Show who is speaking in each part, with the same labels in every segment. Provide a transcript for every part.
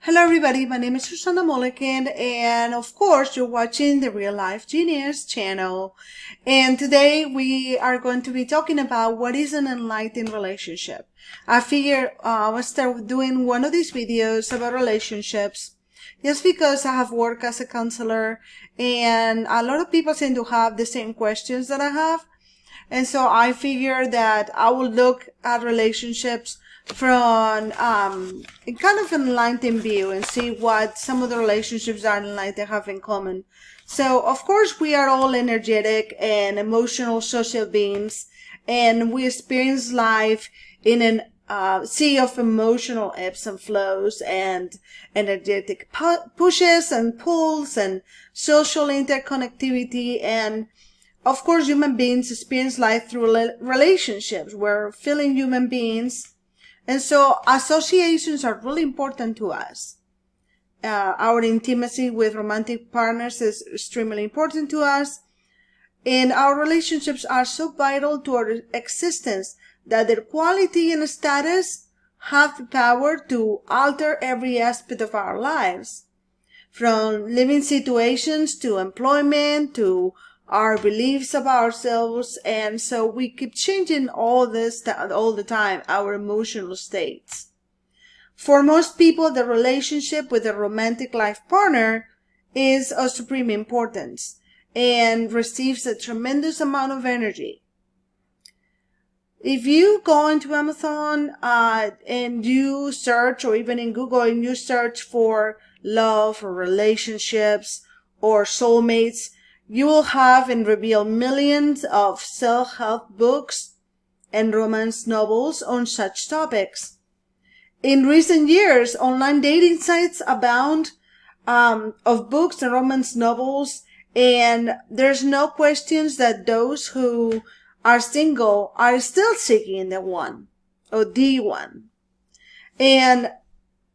Speaker 1: Hello everybody, my name is Susana Mulligan and of course you're watching the Real Life Genius channel, and today we are going to be talking about what is an enlightened relationship. I figured I'll start doing one of these videos about relationships just because I have worked as a counselor and a lot of people seem to have the same questions that I have, and so I figured that I will look at relationships from a kind of enlightened view and see what some of the relationships that enlightened have in common. So of course we are all energetic and emotional social beings, and we experience life in an sea of emotional ebbs and flows and energetic pushes and pulls and social interconnectivity. And of course human beings experience life through relationships. We're feeling human beings, and so associations are really important to us. Our intimacy with romantic partners is extremely important to us. And our relationships are so vital to our existence that their quality and status have the power to alter every aspect of our lives. From living situations to employment to our beliefs about ourselves, and so we keep changing all this all the time, our emotional states. For most people, the relationship with a romantic life partner is of supreme importance and receives a tremendous amount of energy. If you go into Amazon and you search, or even in Google, and you search for love or relationships or soulmates, you will have and reveal millions of self-help books and romance novels on such topics. In recent years, online dating sites abound of books and romance novels, and there's no questions that those who are single are still seeking the one or the one. And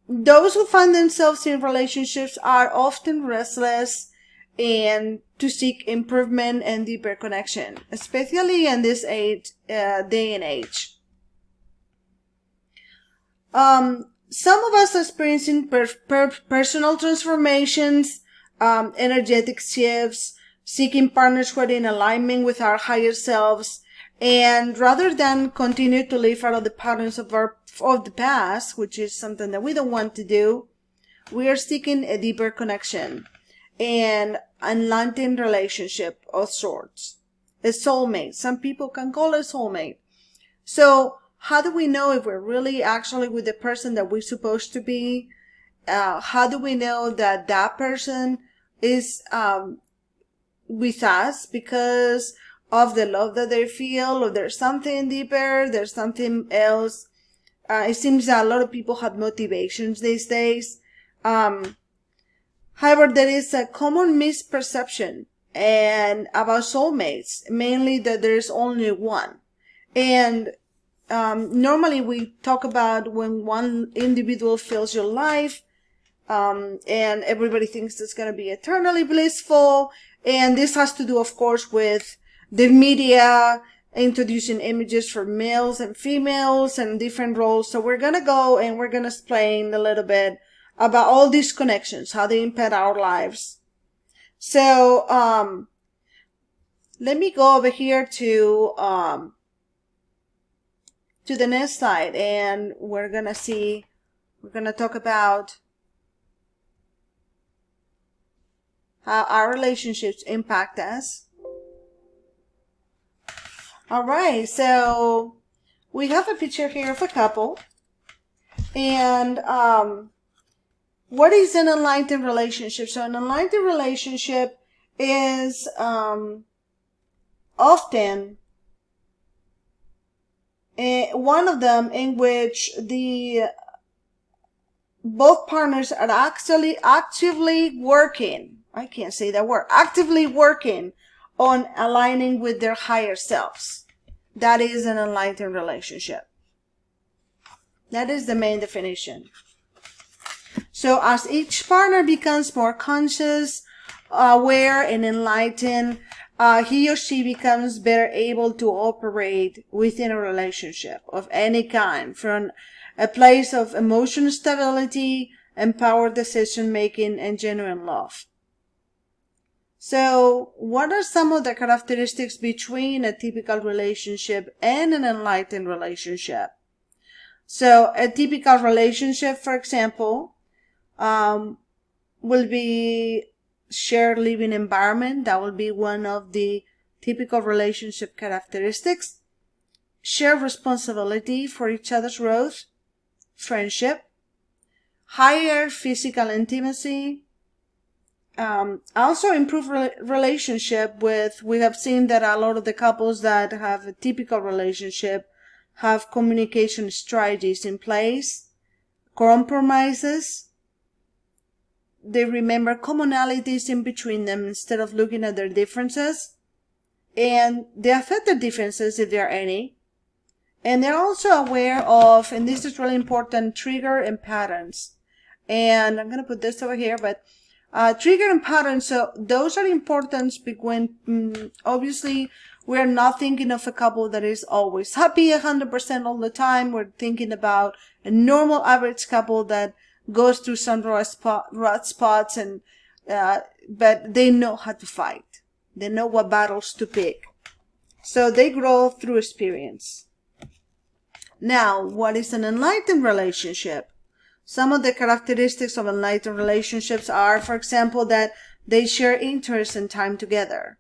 Speaker 1: those who find themselves in relationships are often restless and to seek improvement and deeper connection, especially in this day and age. Some of us are experiencing personal transformations, energetic shifts, seeking partners who are in alignment with our higher selves, and rather than continue to live out of the patterns of the past, which is something that we don't want to do, we are seeking a deeper connection and enlightened relationship of sorts. A soulmate. Some people can call it a soulmate. So how do we know if we're really actually with the person that we're supposed to be? How do we know that that person is with us because of the love that they feel, or there's something deeper, there's something else? It seems that a lot of people have motivations these days. However, there is a common misperception about soulmates, mainly that there's only one. And normally we talk about when one individual fills your life, and everybody thinks it's going to be eternally blissful. And this has to do, of course, with the media introducing images for males and females and different roles. So we're going to go and we're going to explain a little bit about all these connections, how they impact our lives. So let me go over here to the next slide, and we're gonna talk about how our relationships impact us. All right, so we have a picture here of a couple, and what is an enlightened relationship? So an enlightened relationship is often one of them in which both partners are actively working. I can't say that word. Actively working on aligning with their higher selves. That is an enlightened relationship. That is the main definition. So as each partner becomes more conscious, aware, and enlightened, he or she becomes better able to operate within a relationship of any kind, from a place of emotional stability empowered decision making, and genuine love. So what are some of the characteristics between a typical relationship and an enlightened relationship? So a typical relationship, for example, will be shared living environment. That will be one of the typical relationship characteristics. Share responsibility for each other's growth, friendship, higher physical intimacy, also improve relationship with, we have seen that a lot of the couples that have a typical relationship have communication strategies in place, compromises, they remember commonalities in between them instead of looking at their differences, and they affect their differences if there are any. And they're also aware of, and this is really important, trigger and patterns. And I'm going to put this over here, but trigger and patterns, so those are important when, obviously, we're not thinking of a couple that is always happy 100% all the time. We're thinking about a normal average couple that goes through some rough spots, and but they know how to fight. They know what battles to pick. So they grow through experience. Now, what is an enlightened relationship? Some of the characteristics of enlightened relationships are, for example, that they share interests and time together,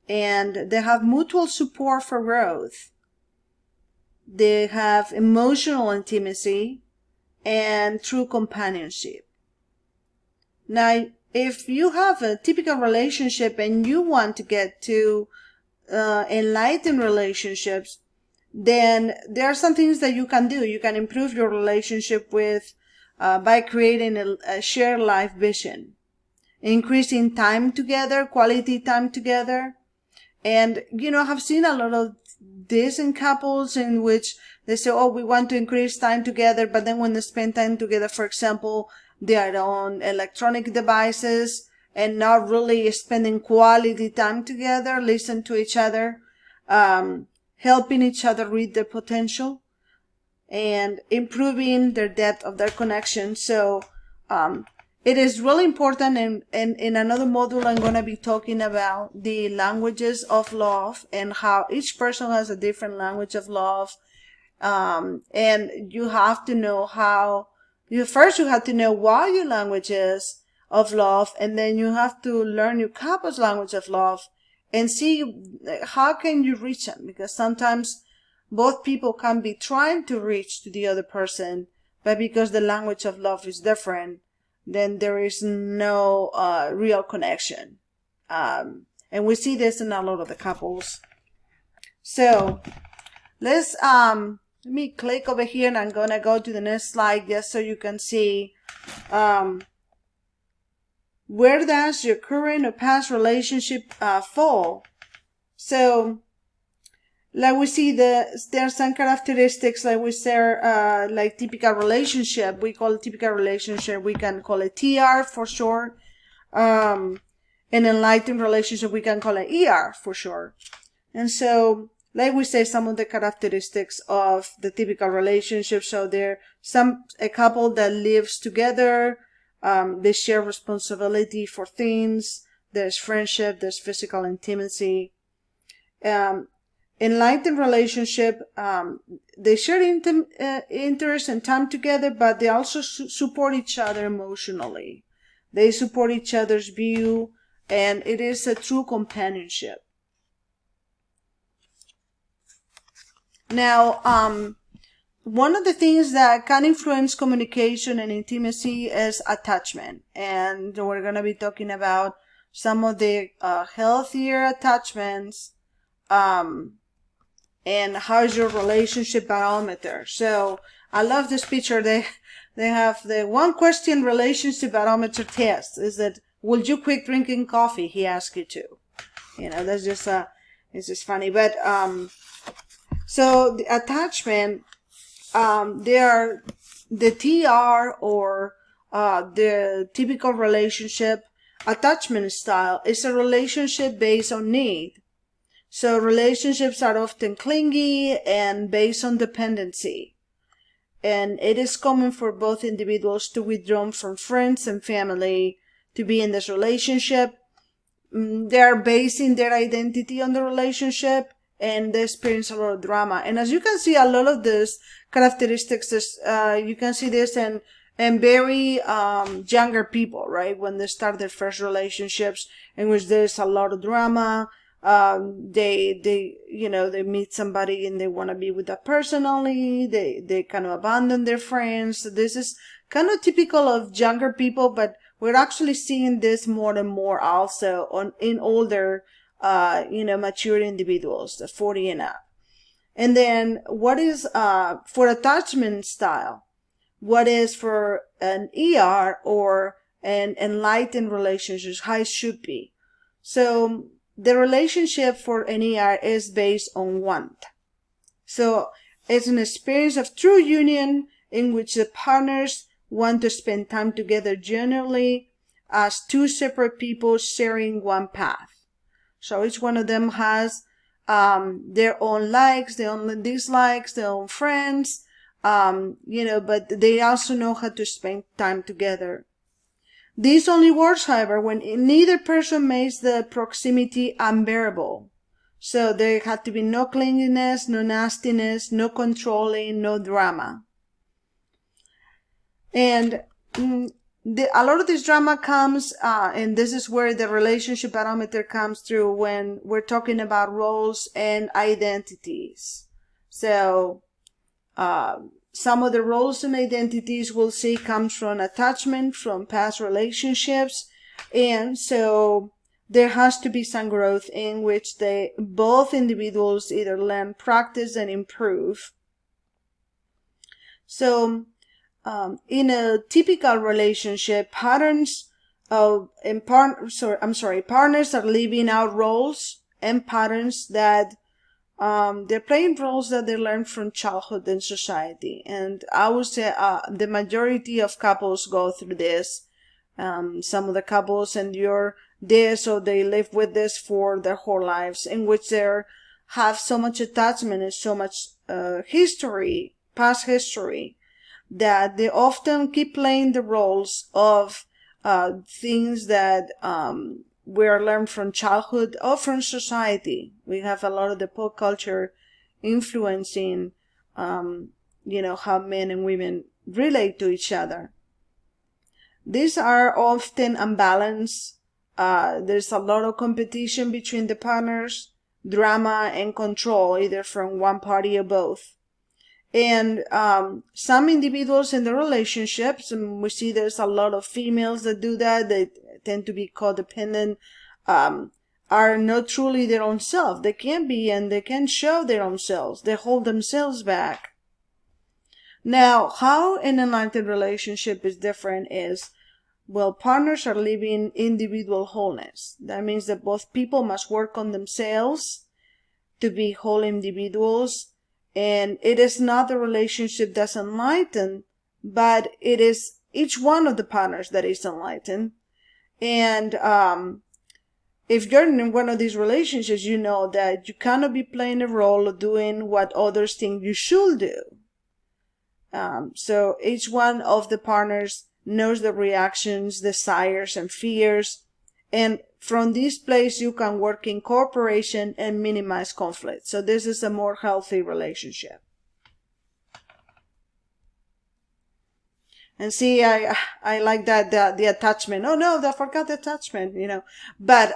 Speaker 1: and they have mutual support for growth. They have emotional intimacy and true companionship. Now, if you have a typical relationship and you want to get to enlightened relationships, then there are some things that you can do. You can improve your relationship with by creating a shared life vision, increasing time together, quality time together. And, I've seen a lot of this in couples in which they say, oh, we want to increase time together, but then when they spend time together, for example, they are on electronic devices and not really spending quality time together, listen to each other, helping each other read their potential, and improving their depth of their connection. So it is really important, and in another module I'm going to be talking about the languages of love and how each person has a different language of love. And you have to know you have to know what your language is of love, and then you have to learn your couple's language of love and see how can you reach them, because sometimes both people can be trying to reach to the other person, but because the language of love is different, then there is no real connection. And we see this in a lot of the couples. So let's let me click over here, and I'm gonna go to the next slide just so you can see where does your current or past relationship fall. So like we see there are some characteristics, like we say, like typical relationship. We call it typical relationship. We can call it TR for short. An enlightened relationship, we can call it ER for short. And so, like we say, some of the characteristics of the typical relationship. So there a couple that lives together. They share responsibility for things. There's friendship. There's physical intimacy. Enlightened relationship, they share interest and time together, but they also support each other emotionally. They support each other's view, and it is a true companionship. Now, one of the things that can influence communication and intimacy is attachment, and we're going to be talking about some of the healthier attachments, and how's your relationship barometer. So I love this picture. They have the one question relationship barometer test is that, will you quit drinking coffee? He asked you to. That's just it's just funny. But so the attachment, they are the TR, or the typical relationship attachment style is a relationship based on need. So relationships are often clingy and based on dependency. and it is common for both individuals to withdraw from friends and family to be in this relationship. They are basing their identity on the relationship, and they experience a lot of drama. And as you can see, a lot of these characteristics is, you can see this in very younger people, right? When they start their first relationships, in which there's a lot of drama. They meet somebody and they want to be with that person only. They kind of abandon their friends. This is kind of typical of younger people, but we're actually seeing this more and more also in older, mature individuals, the 40 and up. And then what is for attachment style? What is for an ER or an enlightened relationship? How it should be. So the relationship for an ER is based on want. So it's an experience of true union in which the partners want to spend time together generally as two separate people sharing one path. So each one of them has their own likes, their own dislikes, their own friends, but they also know how to spend time together. This only works, however, when neither person makes the proximity unbearable. So there had to be no clinginess, no nastiness, no controlling, no drama. And a lot of this drama comes, and this is where the relationship barometer comes through when we're talking about roles and identities. So, some of the roles and identities we'll see comes from attachment, from past relationships. And so there has to be some growth in which both individuals either learn, practice, and improve. So, in a typical relationship, partners are living out roles and patterns that they're playing roles that they learn from childhood and society. And I would say the majority of couples go through this. Some of the couples endure this, or they live with this for their whole lives, in which they have so much attachment and so much past history, that they often keep playing the roles of things that we learned from childhood or from society. We have a lot of the pop culture influencing, how men and women relate to each other. These are often unbalanced. There's a lot of competition between the partners, drama and control, either from one party or both. And some individuals in the relationships, and we see there's a lot of females that do that, they tend to be codependent, are not truly their own self. They can be, and they can show their own selves. They hold themselves back. Now, how an enlightened relationship is different is, partners are living individual wholeness. That means that both people must work on themselves to be whole individuals. And it is not the relationship that's enlightened, but it is each one of the partners that is enlightened. And if you're in one of these relationships, you know that you cannot be playing a role of doing what others think you should do. So each one of the partners knows the reactions, desires, and fears. And from this place, you can work in cooperation and minimize conflict. So this is a more healthy relationship. And see, I like that, the attachment. Oh no, I forgot the attachment, But,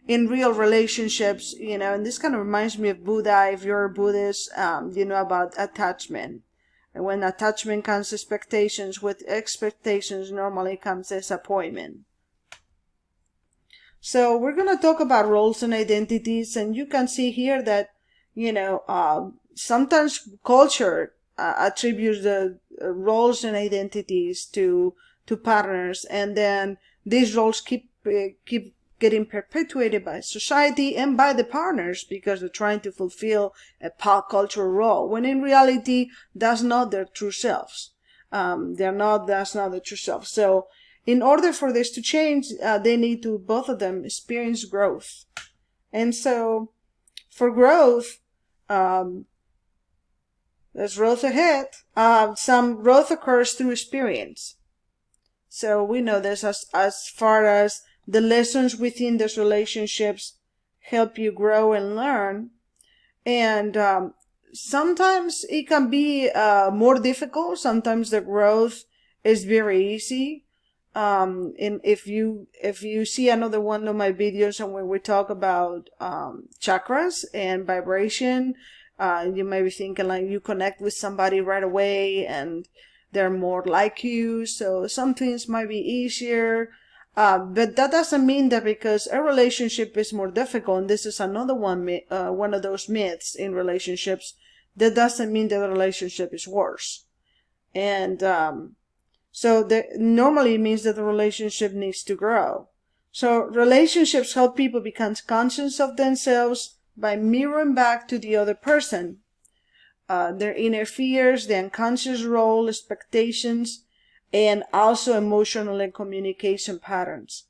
Speaker 1: in real relationships, and this kind of reminds me of Buddha, if you're a Buddhist, about attachment. And when attachment comes expectations, with expectations normally comes disappointment. So we're going to talk about roles and identities, and you can see here that, sometimes culture attributes the roles and identities to partners, and then these roles keep getting perpetuated by society and by the partners because they're trying to fulfill a pop cultural role, when in reality that's not their true selves. That's not the true self. So in order for this to change, they need to, both of them, experience growth. And so for growth, there's growth ahead. Some growth occurs through experience. So we know this as far as the lessons within those relationships help you grow and learn. And sometimes it can be more difficult. Sometimes the growth is very easy. And if you see another one of my videos and when we talk about chakras and vibration, you may be thinking like you connect with somebody right away and they're more like you, so some things might be easier. But that doesn't mean that because a relationship is more difficult, and this is another one of those myths in relationships, that doesn't mean that the relationship is worse. And so that normally means that the relationship needs to grow. So relationships help people become conscious of themselves by mirroring back to the other person their inner fears, the unconscious role, expectations, and also emotional and communication patterns.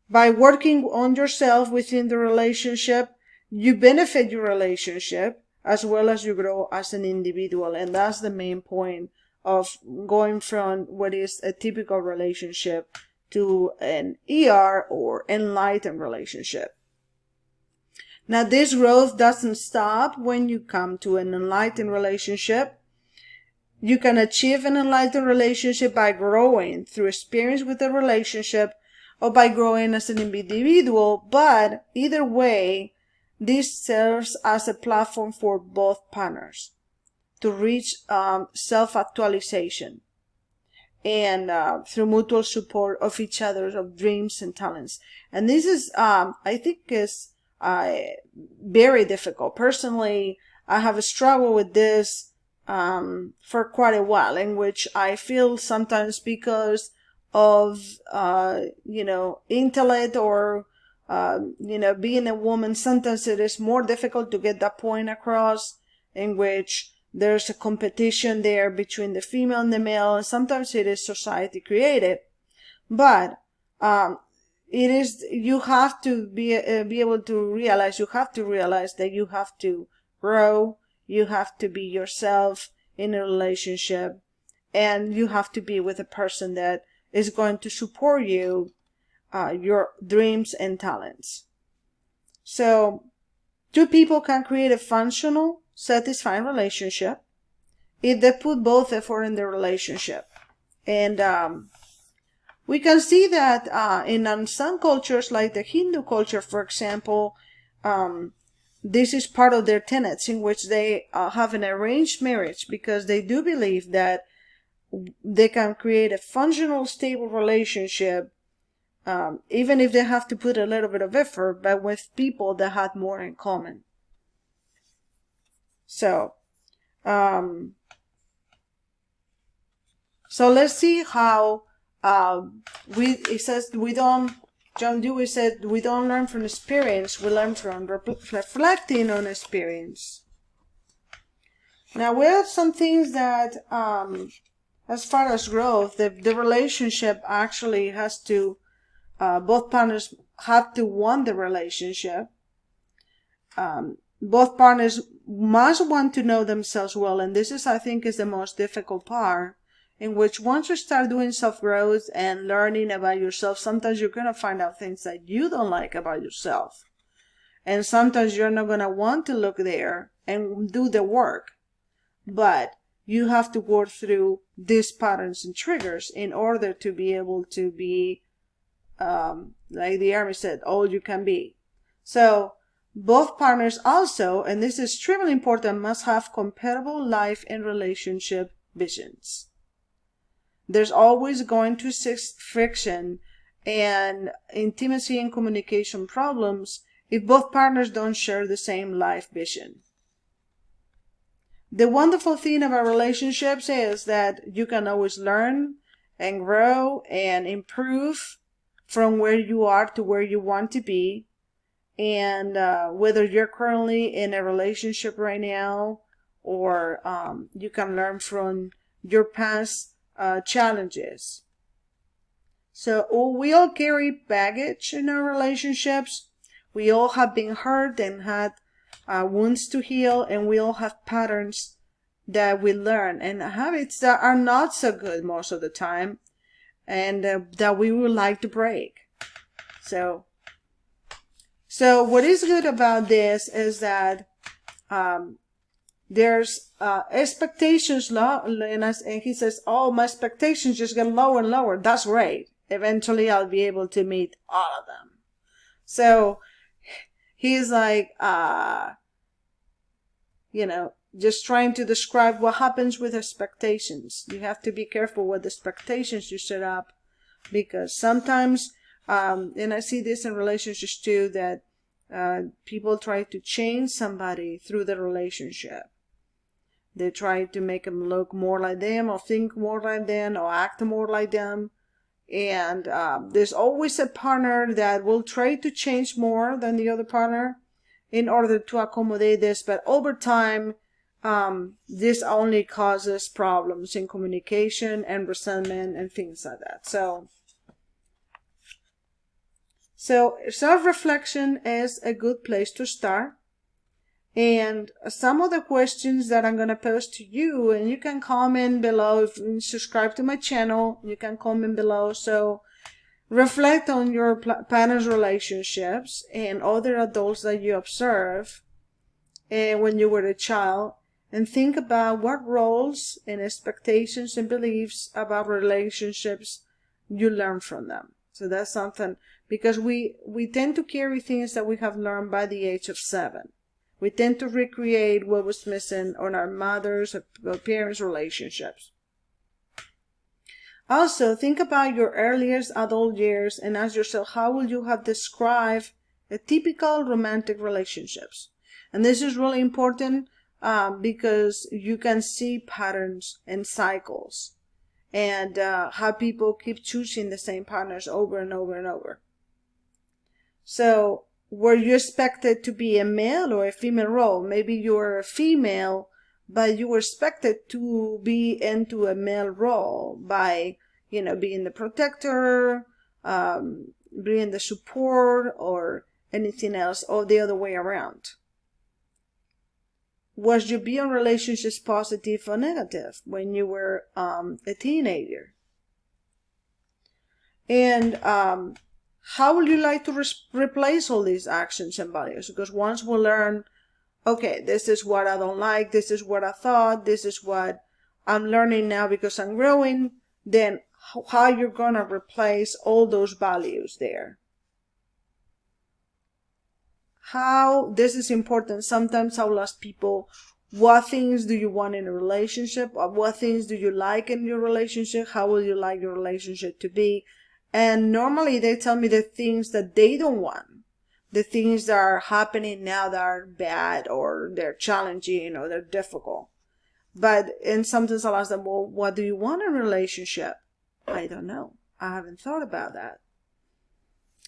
Speaker 1: By working on yourself within the relationship, you benefit your relationship as well as you grow as an individual. And that's the main point of going from what is a typical relationship to an ER or enlightened relationship. Now, this growth doesn't stop when you come to an enlightened relationship. You can achieve an enlightened relationship by growing through experience with the relationship or by growing as an individual, but either way, this serves as a platform for both partners to reach self-actualization and through mutual support of each other's of dreams and talents. And this is, I think, is very difficult. Personally, I have struggled with this for quite a while, in which I feel sometimes because of intellect or being a woman, sometimes it is more difficult to get that point across, in which there's a competition there between the female and the male, and sometimes it is society created. But it is, you have to be able to realize, that you have to grow, you have to be yourself in a relationship, and you have to be with a person that is going to support you, your dreams and talents. So, two people can create a functional, satisfying relationship if they put both effort in the relationship. And we can see that in some cultures, like the Hindu culture, for example, this is part of their tenets, in which they have an arranged marriage, because they do believe that they can create a functional, stable relationship, even if they have to put a little bit of effort, but with people that have more in common. So let's see how John Dewey said, we don't learn from experience, we learn from reflecting on experience. Now, we have some things that, as far as growth, the relationship actually has to, both partners have to want the relationship. Both partners must want to know themselves well, and this is, I think, is the most difficult part, in which once you start doing self-growth and learning about yourself, sometimes you're going to find out things that you don't like about yourself. And sometimes you're not going to want to look there and do the work. But you have to work through these patterns and triggers in order to be able to be, like the Army said, all you can be. So both partners also, and this is extremely important, must have compatible life and relationship visions. There's always going to exist friction and intimacy and communication problems if both partners don't share the same life vision. The wonderful thing about relationships is that you can always learn and grow and improve from where you are to where you want to be. And whether you're currently in a relationship right now, or you can learn from your past challenges. So we all carry baggage in our relationships. We all have been hurt and had wounds to heal, and we all have patterns that we learn, and habits that are not so good most of the time, and that we would like to break. So what is good about this is that there's expectations low, and he says, oh, my expectations just get lower and lower. That's great. Eventually I'll be able to meet all of them. So he's like, just trying to describe what happens with expectations. You have to be careful with the expectations you set up, because sometimes, and I see this in relationships too, that people try to change somebody through the relationship. They try to make them look more like them, or think more like them, or act more like them. And there's always a partner that will try to change more than the other partner in order to accommodate this. But over time, this only causes problems in communication and resentment and things like that. So self-reflection is a good place to start. And some of the questions that I'm going to pose to you, and you can comment below. If you subscribe to my channel, you can comment below. So reflect on your partner's relationships and other adults that you observe when you were a child, and think about what roles and expectations and beliefs about relationships you learn from them. So that's something, because we tend to carry things that we have learned by the age of 7. We tend to recreate what was missing on our mother's or parents' relationships. Also, think about your earliest adult years and ask yourself, how would you have described a typical romantic relationships? And this is really important because you can see patterns and cycles, and how people keep choosing the same partners over and over and over. So, were you expected to be a male or a female role? Maybe you were a female, but you were expected to be into a male role by, being the protector, being the support, or anything else, or the other way around. Was your view on relationships positive or negative when you were a teenager? And how would you like to replace all these actions and values? Because once we learn, okay, this is what I don't like, this is what I thought, this is what I'm learning now because I'm growing, then how you're going to replace all those values there. This is important. Sometimes I'll ask people, what things do you want in a relationship? Or what things do you like in your relationship? How would you like your relationship to be? And normally they tell me the things that they don't want, the things that are happening now that are bad, or they're challenging, or they're difficult. And sometimes I'll ask them, well, what do you want in a relationship? I don't know. I haven't thought about that.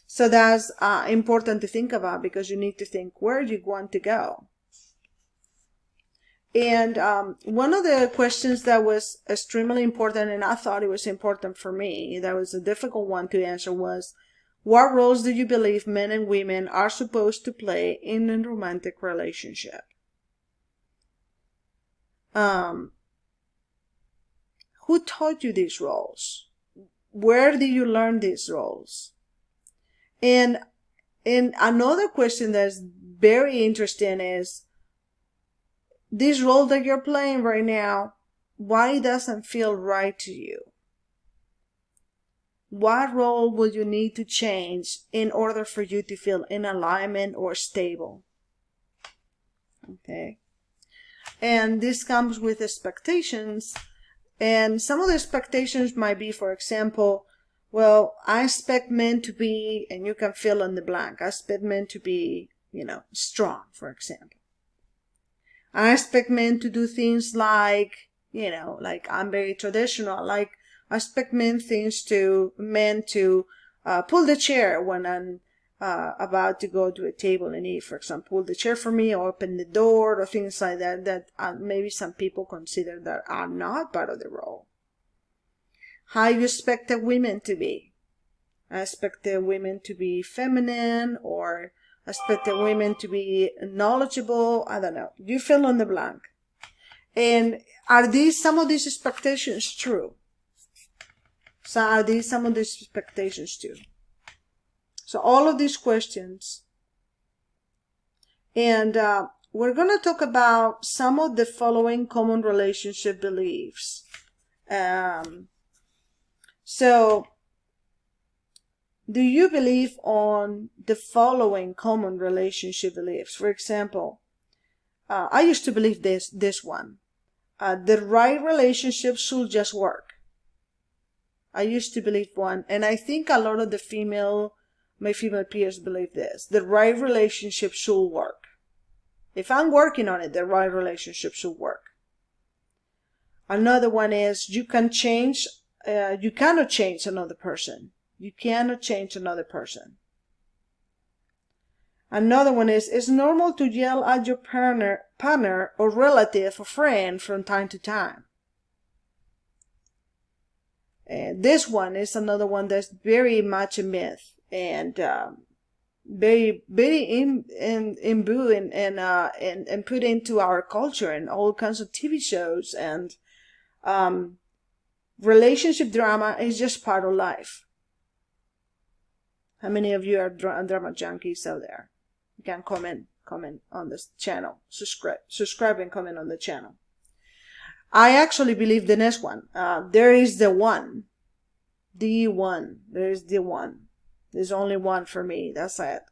Speaker 1: So that's important to think about, because you need to think where you want to go. And one of the questions that was extremely important, and I thought it was important for me, that was a difficult one to answer, was, what roles do you believe men and women are supposed to play in a romantic relationship? Who taught you these roles? Where did you learn these roles? And another question that's very interesting is, this role that you're playing right now, why it doesn't feel right to you? What role will you need to change in order for you to feel in alignment or stable? Okay. And this comes with expectations. And some of the expectations might be, for example, well, I expect men to be, and you can fill in the blank. I expect men to be, strong, for example. I expect men to do things like, like I'm very traditional. Like, I expect men to pull the chair when I'm about to go to a table and eat, for example. Pull the chair for me, or open the door, or things like that, that maybe some people consider that are not part of the role. How you expect the women to be? I expect the women to be feminine, or I expect the women to be knowledgeable. I don't know. You fill in the blank. And some of these expectations true? So are these some of these expectations true? So all of these questions. And we're going to talk about some of the following common relationship beliefs. So do you believe on the following common relationship beliefs? For example, I used to believe this one. The right relationship should just work. I used to believe one, and I think a lot of my female peers believe this. The right relationship should work. If I'm working on it, the right relationship should work. Another one is you cannot change another person. You cannot change another person. Another one is it's normal to yell at your partner or relative or friend from time to time. And this one is another one that's very much a myth and very imbued and put into our culture and all kinds of TV shows, and relationship drama is just part of life. How many of you are drama junkies out there? You can comment on this channel, subscribe and comment on the channel. I actually believe the next one. There is the one. There is the one. There's only one for me. That's it.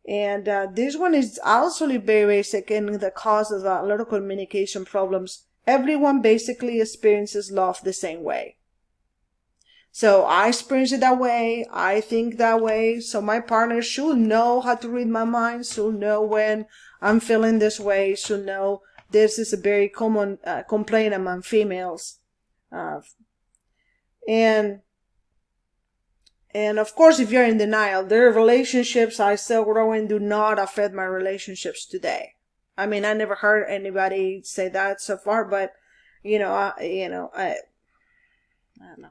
Speaker 1: And this one is also very basic and the cause of a lot of communication problems. Everyone basically experiences love the same way. So I experience it that way. I think that way. So my partner should know how to read my mind. Should know when I'm feeling this way. Should know this is a very common complaint among females. And of course, if you're in denial, their relationships I still growing do not affect my relationships today. I mean, I never heard anybody say that so far, but I don't know.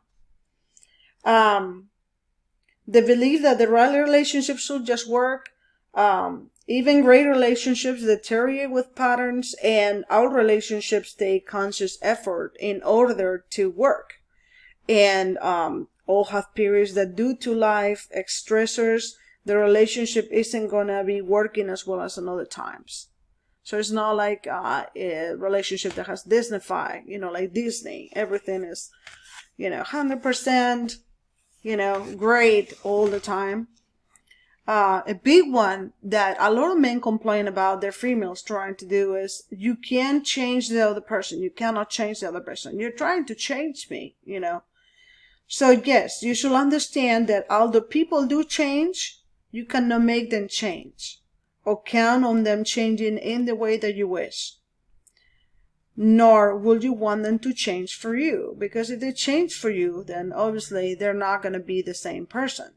Speaker 1: The belief that the right relationship should just work. Even great relationships deteriorate with patterns, and our relationships take conscious effort in order to work. And all have periods that due to life stressors, the relationship isn't gonna be working as well as in other times. So it's not like a relationship that has Disneyfied, like Disney. Everything is, 100%, great all the time. A big one that a lot of men complain about their females trying to do is you can't change the other person. You cannot change the other person. You're trying to change me, So yes, you should understand that although people do change, you cannot make them change or count on them changing in the way that you wish. Nor will you want them to change for you, because if they change for you, then obviously they're not going to be the same person.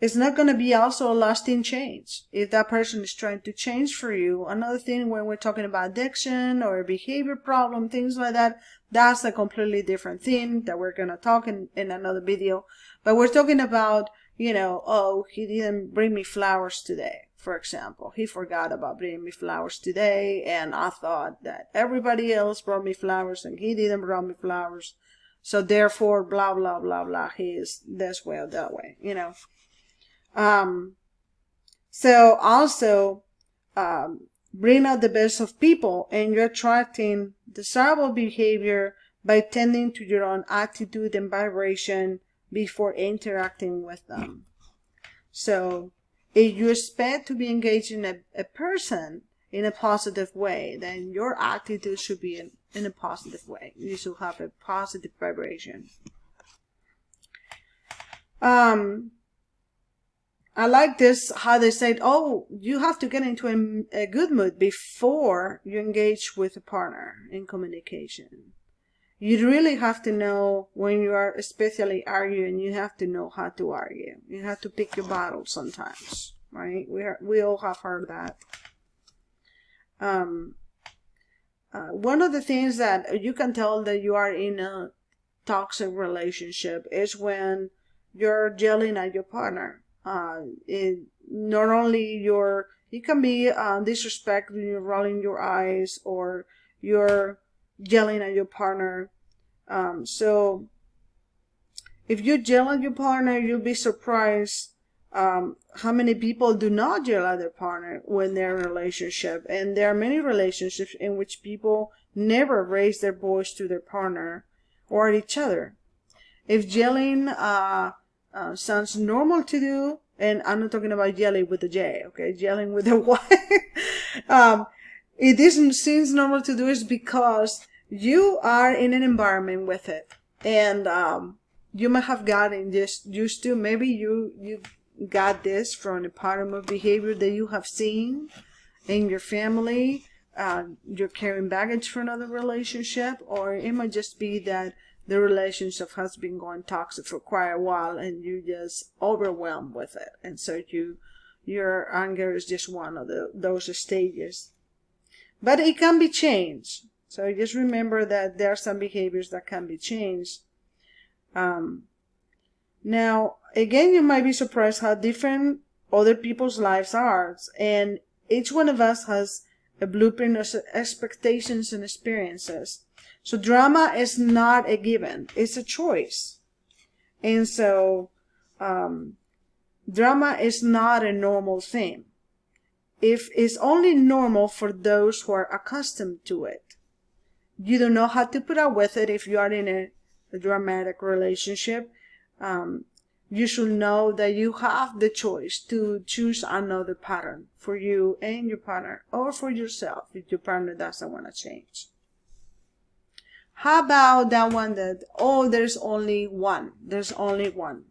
Speaker 1: It's not going to be also a lasting change if that person is trying to change for you. Another thing, when we're talking about addiction or a behavior problem, things like that, that's a completely different thing that we're going to talk in another video. But we're talking about, oh, he didn't bring me flowers today, for example. He forgot about bringing me flowers today, and I thought that everybody else brought me flowers and he didn't bring me flowers. So therefore, blah, blah, blah, blah, he is this way or that way, So also, bring out the best of people, and you're attracting desirable behavior by tending to your own attitude and vibration before interacting with them. So if you expect to be engaged in a person in a positive way, then your attitude should be in a positive way. You should have a positive vibration. I like this, how they said, oh, you have to get into a good mood before you engage with a partner in communication. You really have to know when you are especially arguing, you have to know how to argue. You have to pick your battles sometimes, right? We all have heard that. One of the things that you can tell that you are in a toxic relationship is when you're yelling at your partner. Not only you're It can be disrespect when you're rolling your eyes or you're yelling at your partner. So if you yell at your partner, you'll be surprised how many people do not yell at their partner when they're in a relationship. And there are many relationships in which people never raise their voice to their partner or at each other. If yelling sounds normal to do, and I'm not talking about yelling with a J, okay, yelling with a Y, it isn't seems normal to do is because you are in an environment with it, and you might have gotten just used to. Maybe you got this from a pattern of behavior that you have seen in your family. You're carrying baggage from another relationship, or it might just be that the relationship has been going toxic for quite a while and you just overwhelmed with it, and so your anger is just one of those stages. But it can be changed, so just remember that there are some behaviors that can be changed. Now again, you might be surprised how different other people's lives are, and each one of us has a blueprint of expectations and experiences. So drama is not a given, it's a choice. And so drama is not a normal thing. If it's only normal for those who are accustomed to it. You don't know how to put up with it if you are in a dramatic relationship. You should know that you have the choice to choose another pattern for you and your partner, or for yourself if your partner doesn't want to change. How about that one that, oh, there's only one. There's only one.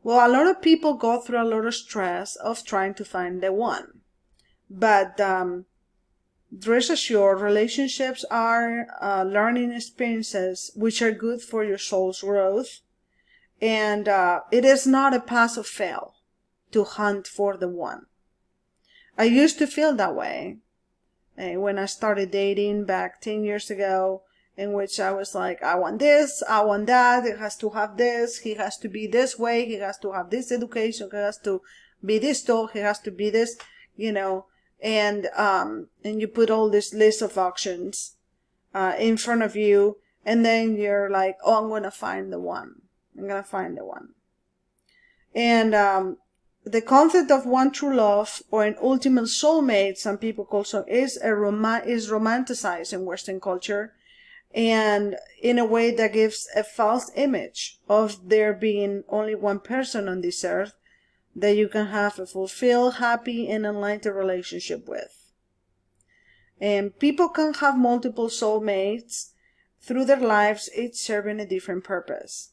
Speaker 1: Well, a lot of people go through a lot of stress of trying to find the one. But rest assured, relationships are learning experiences which are good for your soul's growth. And it is not a pass or fail to hunt for the one. I used to feel that way when I started dating back 10 years ago, in which I was like, I want this, I want that, it has to have this, he has to be this way, he has to have this education, he has to be this tall, he has to be this, and you put all this list of options in front of you, and then you're like, oh, I'm gonna find the one. I'm gonna find the one. And the concept of one true love or an ultimate soulmate, some people call so, is romanticized in Western culture, and in a way that gives a false image of there being only one person on this earth that you can have a fulfilled, happy, and enlightened relationship with. And people can have multiple soulmates through their lives, each serving a different purpose.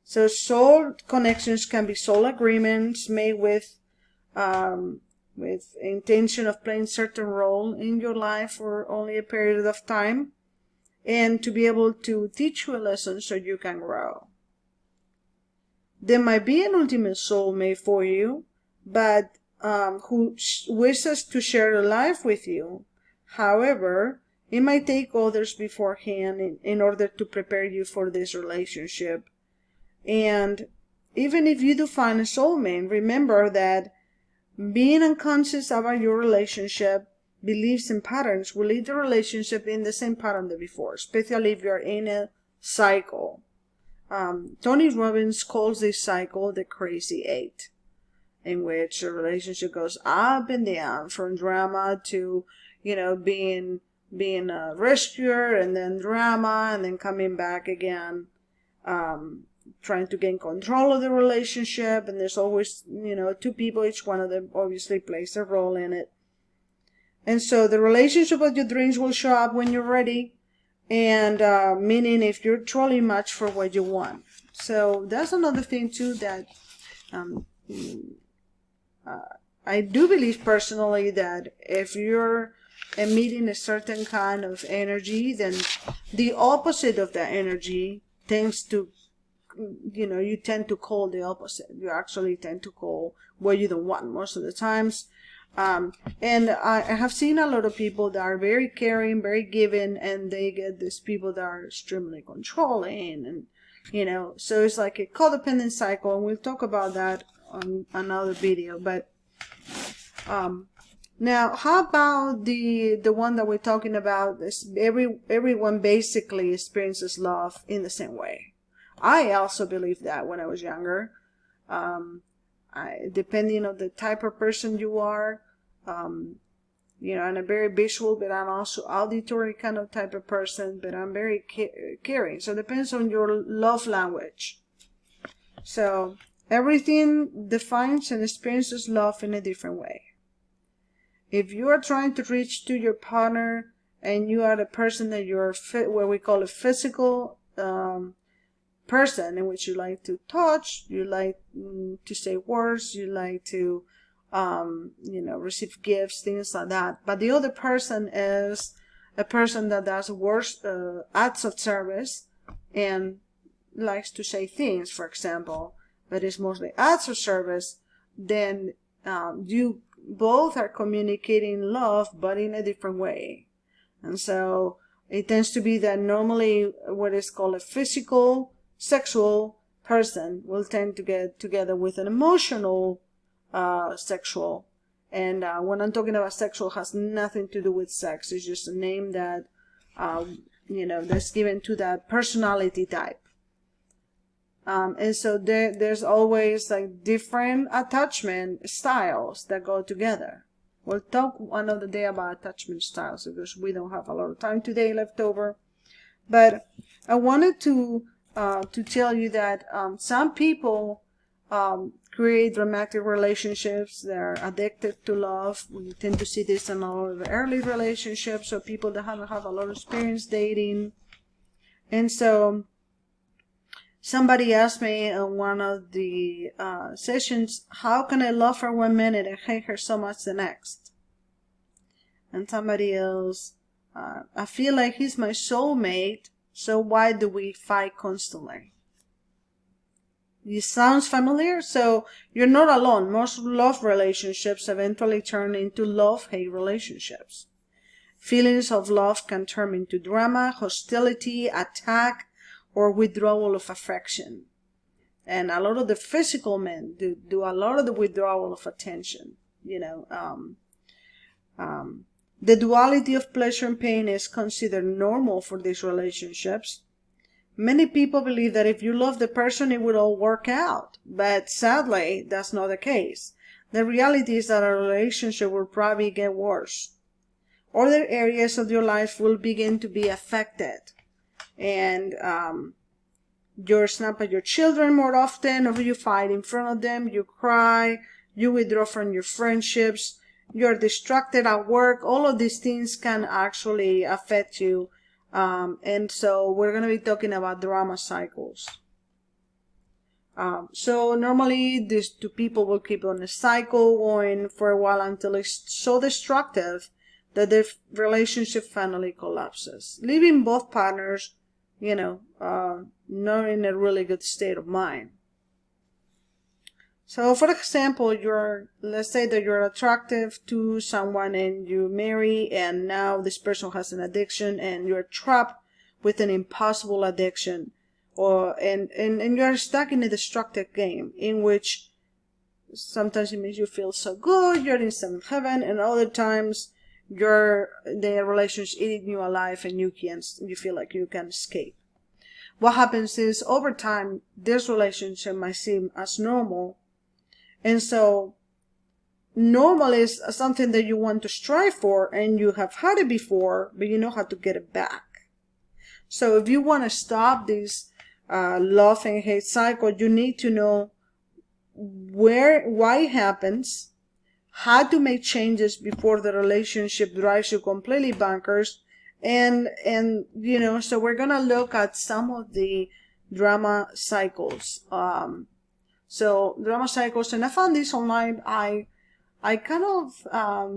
Speaker 1: So soul connections can be soul agreements made with intention of playing certain role in your life for only a period of time, and to be able to teach you a lesson so you can grow. There might be an ultimate soulmate for you, but who wishes to share a life with you. However, it might take others beforehand in order to prepare you for this relationship. And even if you do find a soulmate, remember that being unconscious about your relationship, beliefs, and patterns will lead the relationship in the same pattern than before, especially if you're in a cycle. Tony Robbins calls this cycle the crazy eight, in which a relationship goes up and down from drama to, being a rescuer, and then drama, and then coming back again, trying to gain control of the relationship. And there's always, two people, each one of them obviously plays a role in it. And so the relationship of your dreams will show up when you're ready, and meaning if you're truly matched for what you want. So that's another thing too, that I do believe personally that if you're emitting a certain kind of energy, then the opposite of that energy tends to, you tend to call the opposite. You actually tend to call what you don't want most of the times. And I have seen a lot of people that are very caring, very giving, and they get these people that are extremely controlling, and so it's like a codependent cycle, and we'll talk about that on another video. But Now, how about the one that we're talking about? Is everyone basically experiences love in the same way. I also believe that when I was younger. Depending on the type of person you are, you know, I'm a very visual, but I'm also auditory kind of type of person, but I'm very caring. So it depends on your love language. So everything defines and experiences love in a different way. If you are trying to reach to your partner and you are the person that you're what we call a physical person, in which you like to touch, you like to say words, you like to you know, receive gifts, things like that, but the other person is a person that does words, acts of service, and likes to say things, for example, but it's mostly acts of service, then you both are communicating love, but in a different way. And so it tends to be that normally what is called a physical sexual person will tend to get together with an emotional sexual. And when I'm talking about sexual, has nothing to do with sex. It's just a name that you know, that's given to that personality type. And so there's always like different attachment styles that go together. We'll talk another day about attachment styles because we don't have a lot of time today left over. But I wanted to tell you that some people create romantic relationships. They're addicted to love. We tend to see this in a lot of early relationships, or people that haven't had a lot of experience dating. And so somebody asked me in one of the sessions, how can I love her one minute and hate her so much the next? And somebody else, I feel like he's my soulmate, so why do we fight constantly? This sounds familiar? So you're not alone. Most love relationships eventually turn into love-hate relationships. Feelings of love can turn into drama, hostility, attack, or withdrawal of affection. And a lot of the physical men do a lot of the withdrawal of attention. You know, the duality of pleasure and pain is considered normal for these relationships. Many people believe that if you love the person, it will all work out. But sadly, that's not the case. The reality is that a relationship will probably get worse. Other areas of your life will begin to be affected. And you snap at your children more often, or you fight in front of them, you cry, you withdraw from your friendships, you're distracted at work. All of these things can actually affect you. And so we're going to be talking about drama cycles. So normally these two people will keep on a cycle going for a while until it's so destructive that the relationship finally collapses, leaving both partners, you know, not in a really good state of mind. So for example, let's say that you're attractive to someone and you marry, and now this person has an addiction and you're trapped with an impossible addiction, and you're stuck in a destructive game in which sometimes it makes you feel so good, you're in seventh heaven, and other times the relationship eating you alive and you feel like you can't escape. What happens is over time this relationship might seem as normal. And so normal is something that you want to strive for and you have had it before, but you know how to get it back. So if you want to stop this love and hate cycle, you need to know why it happens, how to make changes before the relationship drives you completely bonkers. And you know, so we're going to look at some of the drama cycles. So drama cycles, and I found this online. I kind of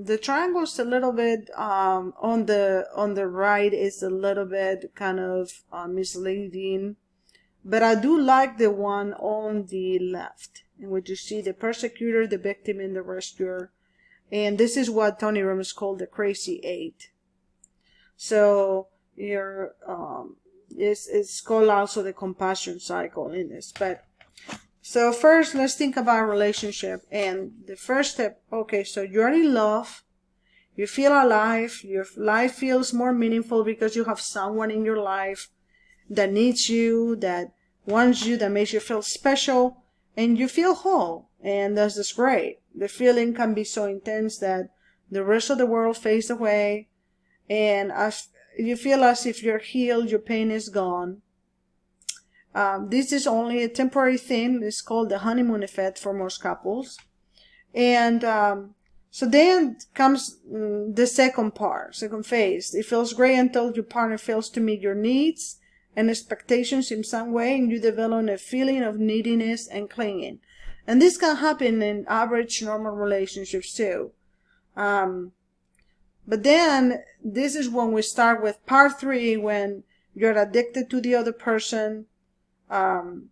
Speaker 1: the triangle's a little bit on the right is a little bit kind of misleading, but I do like the one on the left, in which you see the persecutor, the victim, and the rescuer. And this is what Tony Robbins called the crazy eight. So it's called also the compassion cycle in this, but So first, let's think about relationship. And the first step, okay, so you're in love. You feel alive. Your life feels more meaningful because you have someone in your life that needs you, that wants you, that makes you feel special, and you feel whole. And that's just great. The feeling can be so intense that the rest of the world fades away, and as you feel as if you're healed, your pain is gone. This is only a temporary thing. It's called the honeymoon effect for most couples. And so then comes the second phase. It feels great until your partner fails to meet your needs and expectations in some way, and you develop a feeling of neediness and clinging. And this can happen in average normal relationships too. But then this is when we start with part 3, when you're addicted to the other person. You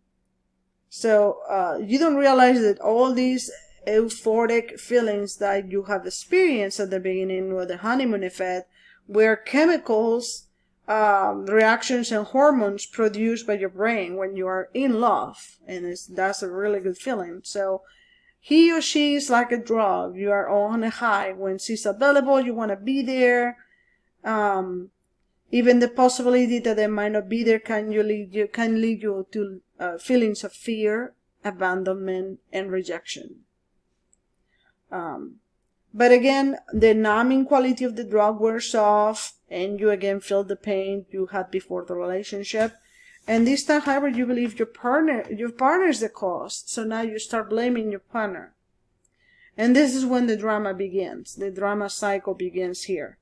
Speaker 1: don't realize that all these euphoric feelings that you have experienced at the beginning with the honeymoon effect were chemicals, reactions and hormones produced by your brain when you are in love, and that's a really good feeling. So he or she is like a drug. You are on a high. When she's available, you want to be there. Even the possibility that they might not be there can lead you to feelings of fear, abandonment, and rejection. But again, the numbing quality of the drug wears off, and you again feel the pain you had before the relationship. And this time, however, you believe your partner is the cause. So now you start blaming your partner. And this is when the drama begins. The drama cycle begins here.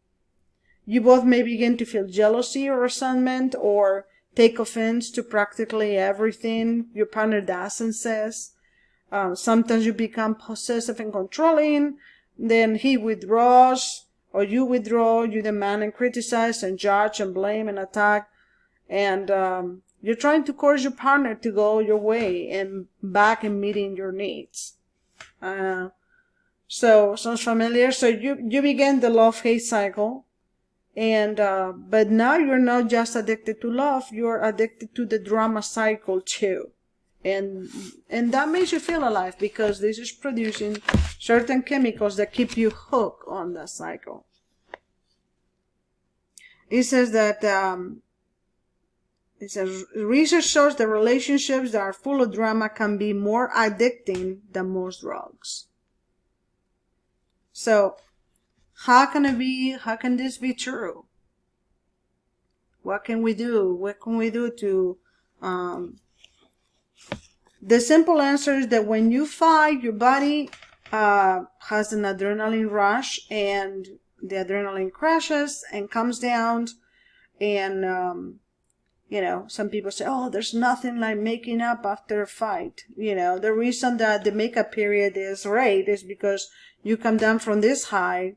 Speaker 1: You both may begin to feel jealousy or resentment, or take offense to practically everything your partner does and says. Sometimes you become possessive and controlling. Then he withdraws, or you withdraw. You demand and criticize and judge and blame and attack. And you're trying to coerce your partner to go your way and back in meeting your needs. So sounds familiar? So you begin the love-hate cycle. And but now you're not just addicted to love, you're addicted to the drama cycle too. And that makes you feel alive, because this is producing certain chemicals that keep you hooked on that cycle. It says that research shows that relationships that are full of drama can be more addicting than most drugs. So how can this be true? What can we do? What can we do to the simple answer is that when you fight, your body has an adrenaline rush, and the adrenaline crashes and comes down. And some people say, oh, there's nothing like making up after a fight. The reason that the makeup period is great is because you come down from this high.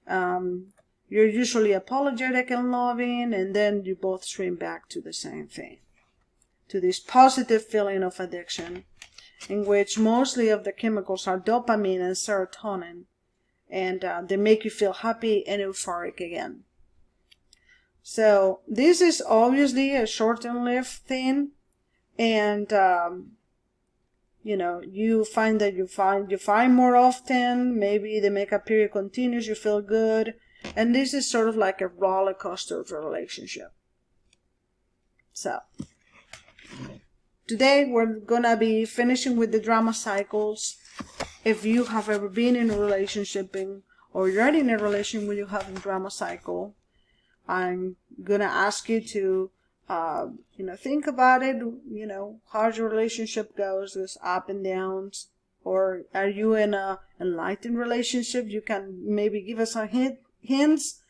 Speaker 1: You're usually apologetic and loving, and then you both swim back to the same thing, to this positive feeling of addiction, in which mostly of the chemicals are dopamine and serotonin, and they make you feel happy and euphoric again. So this is obviously a short and lived thing, and you find that you find more often. Maybe the makeup period continues, you feel good, and this is sort of like a roller coaster of a relationship. So today we're gonna be finishing with the drama cycles. If you have ever been in a relationship, or you're in a relationship where you have a drama cycle, I'm gonna ask you to think about it. How your relationship goes, with up and downs, or are you in a enlightened relationship? You can maybe give us some hints.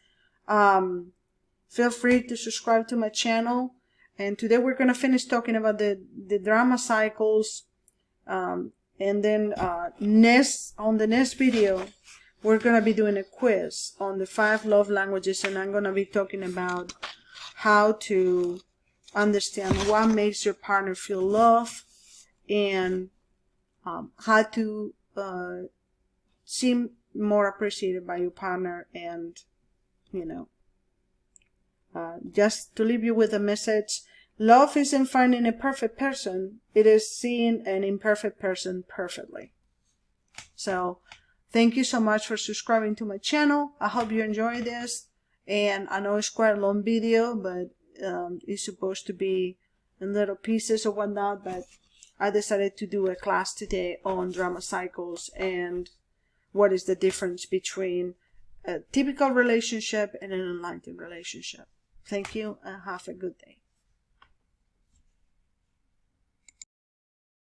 Speaker 1: Feel free to subscribe to my channel. And today we're going to finish talking about the drama cycles. And then on the next video, we're going to be doing a quiz on the 5 love languages. And I'm going to be talking about how to understand what makes your partner feel love, and how to seem more appreciated by your partner. And just to leave you with a message, Love isn't finding a perfect person. It is seeing an imperfect person perfectly. So thank you so much for subscribing to my channel. I hope you enjoy this. And I know it's quite a long video, but it's supposed to be in little pieces or whatnot. But I decided to do a class today on drama cycles and what is the difference between a typical relationship and an enlightened relationship. Thank you and have a good day.